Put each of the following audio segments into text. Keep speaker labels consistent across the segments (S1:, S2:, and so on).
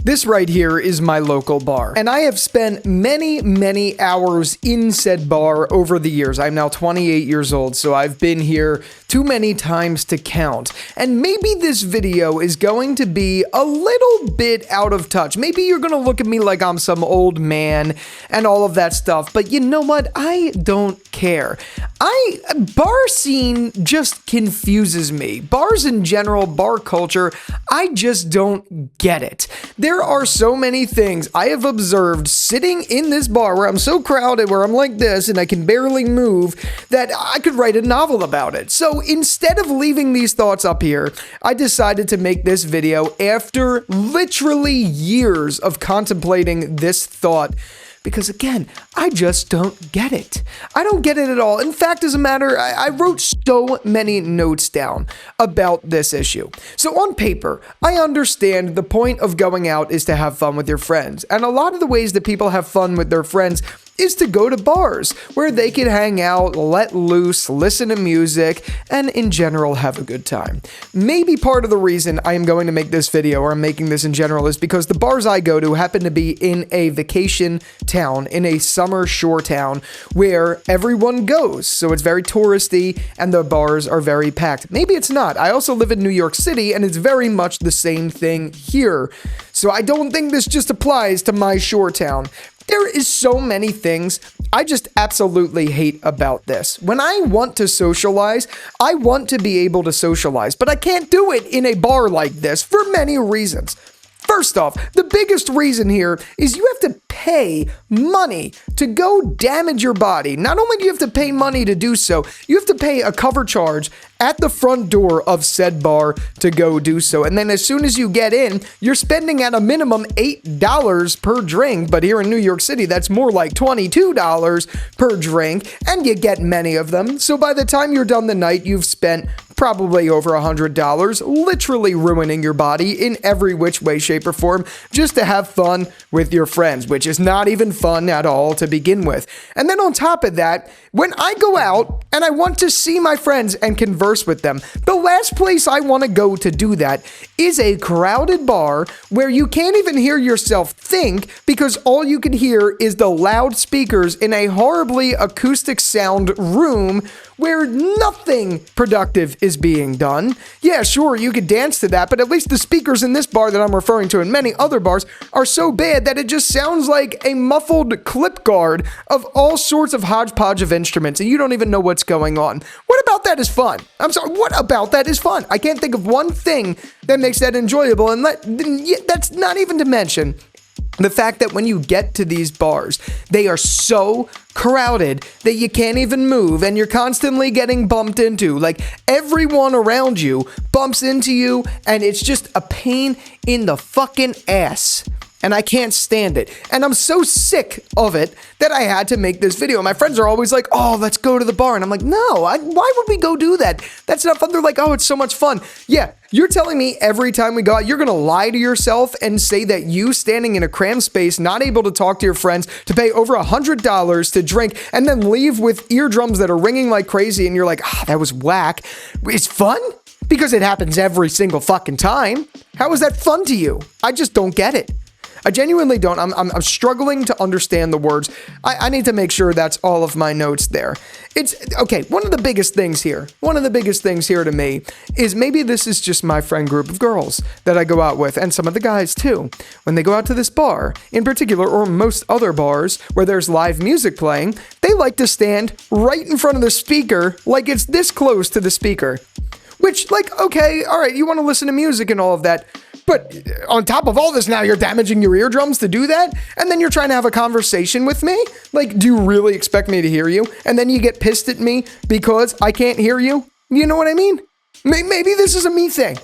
S1: This right here is my local bar, and I have spent many hours in said bar over the years. I'm now 28 years old, so I've been here too many times to count. And maybe this video is going to be a little bit out of touch. Maybe you're gonna look at me like I'm some old man and all of that stuff, but you know what? I don't care. Bar scene just confuses me. Bars in general, bar culture, I just don't get it. There are so many things I have observed sitting in this bar where I'm so crowded, where I'm like this and I can barely move, that I could write a novel about it. So instead of leaving these thoughts up here, I decided to make this video after literally years of contemplating this thought. Because again, I just don't get it. I don't get it at all. In fact, as a matter, I wrote so many notes down about this issue. So on paper, I understand the point of going out is to have fun with your friends. And a lot of the ways that people have fun with their friends is to go to bars where they can hang out, let loose, listen to music, and in general have a good time. Maybe part of the reason I am going to make this video, or I'm making this in general, is because the bars I go to happen to be in a vacation town, in a summer shore town where everyone goes. So it's very touristy and the bars are very packed. Maybe it's not. I also live in New York City and it's very much the same thing here. So I don't think this just applies to my shore town. There is so many things I just absolutely hate about this. When I want to socialize, I want to be able to socialize, but I can't do it in a bar like this for many reasons. First off, the biggest reason here is you have to pay money to go damage your body. Not only do you have to pay money to do so, you have to pay a cover charge at the front door of said bar to go do so. And then as soon as you get in, you're spending at a minimum $8 per drink. But here in New York City, that's more like $22 per drink, and you get many of them. So by the time you're done the night, you've spent probably over $100, literally ruining your body in every which way, shape, or form, just to have fun with your friends, which is not even fun at all to begin with. And then on top of that, when I go out and I want to see my friends and converse with them, the last place I want to go to do that is a crowded bar where you can't even hear yourself think because all you can hear is the loudspeakers in a horribly acoustic sound room where nothing productive is being done. Yeah, sure, you could dance to that, but at least the speakers in this bar that I'm referring to and many other bars are so bad that it just sounds like a muffled clip guard of all sorts of hodgepodge of instruments, and you don't even know what's going on. What about that is fun? I'm sorry, what about that is fun? I can't think of one thing that makes that enjoyable, and that's not even to mention the fact that when you get to these bars, they are so crowded that you can't even move and you're constantly getting bumped into. Like everyone around you bumps into you and it's just a pain in the fucking ass. And I can't stand it. And I'm so sick of it that I had to make this video. My friends are always like, oh, let's go to the bar. And I'm like, no, why would we go do that? That's not fun. They're like, oh, it's so much fun. Yeah, you're telling me every time we go out, you're going to lie to yourself and say that you standing in a cramped space, not able to talk to your friends, to pay over $100 to drink, and then leave with eardrums that are ringing like crazy. And you're like, that was whack. It's fun? Because it happens every single fucking time. How is that fun to you? I just don't get it. I genuinely don't. I'm struggling to understand the words. I need to make sure that's all of my notes there. It's okay. One of the biggest things here to me is maybe this is just my friend group of girls that I go out with, and some of the guys too. When they go out to this bar in particular, or most other bars where there's live music playing, they like to stand right in front of the speaker, like it's this close to the speaker. Which, like, okay, all right, you want to listen to music and all of that. But on top of all this, now you're damaging your eardrums to do that? And then you're trying to have a conversation with me? Like, do you really expect me to hear you? And then you get pissed at me because I can't hear you? You know what I mean? Maybe this is a me thing.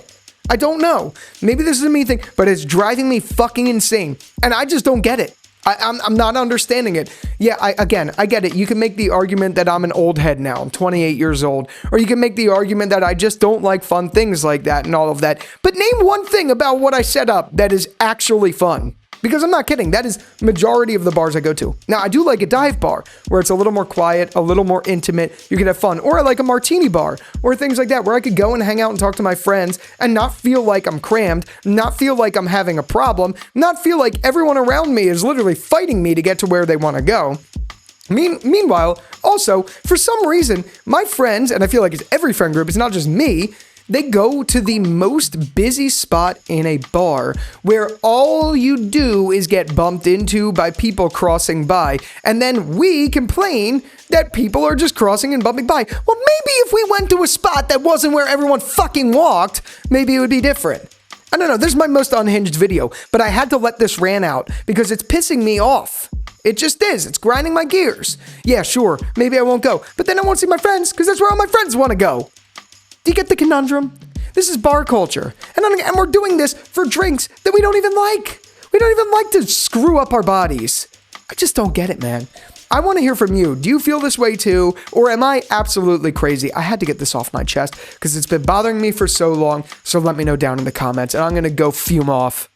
S1: I don't know. Maybe this is a me thing, but it's driving me fucking insane. And I just don't get it. I'm not understanding it. Yeah, I get it. You can make the argument that I'm an old head now. I'm 28 years old. Or you can make the argument that I just don't like fun things like that and all of that. But name one thing about what I set up that is actually fun. Because I'm not kidding. That is majority of the bars I go to. Now, I do like a dive bar where it's a little more quiet, a little more intimate. You can have fun. Or I like a martini bar or things like that where I could go and hang out and talk to my friends and not feel like I'm crammed, not feel like I'm having a problem, not feel like everyone around me is literally fighting me to get to where they want to go. Meanwhile, also, for some reason, my friends, and I feel like it's every friend group, it's not just me, they go to the most busy spot in a bar where all you do is get bumped into by people crossing by. And then we complain that people are just crossing and bumping by. Well, maybe if we went to a spot that wasn't where everyone fucking walked, maybe it would be different. I don't know. This is my most unhinged video, but I had to let this rant out because it's pissing me off. It just is. It's grinding my gears. Yeah, sure. Maybe I won't go. But then I won't see my friends because that's where all my friends want to go. Do you get the conundrum? This is bar culture. And we're doing this for drinks that we don't even like. We don't even like to screw up our bodies. I just don't get it, man. I want to hear from you. Do you feel this way too? Or am I absolutely crazy? I had to get this off my chest because it's been bothering me for so long. So let me know down in the comments and I'm going to go fume off.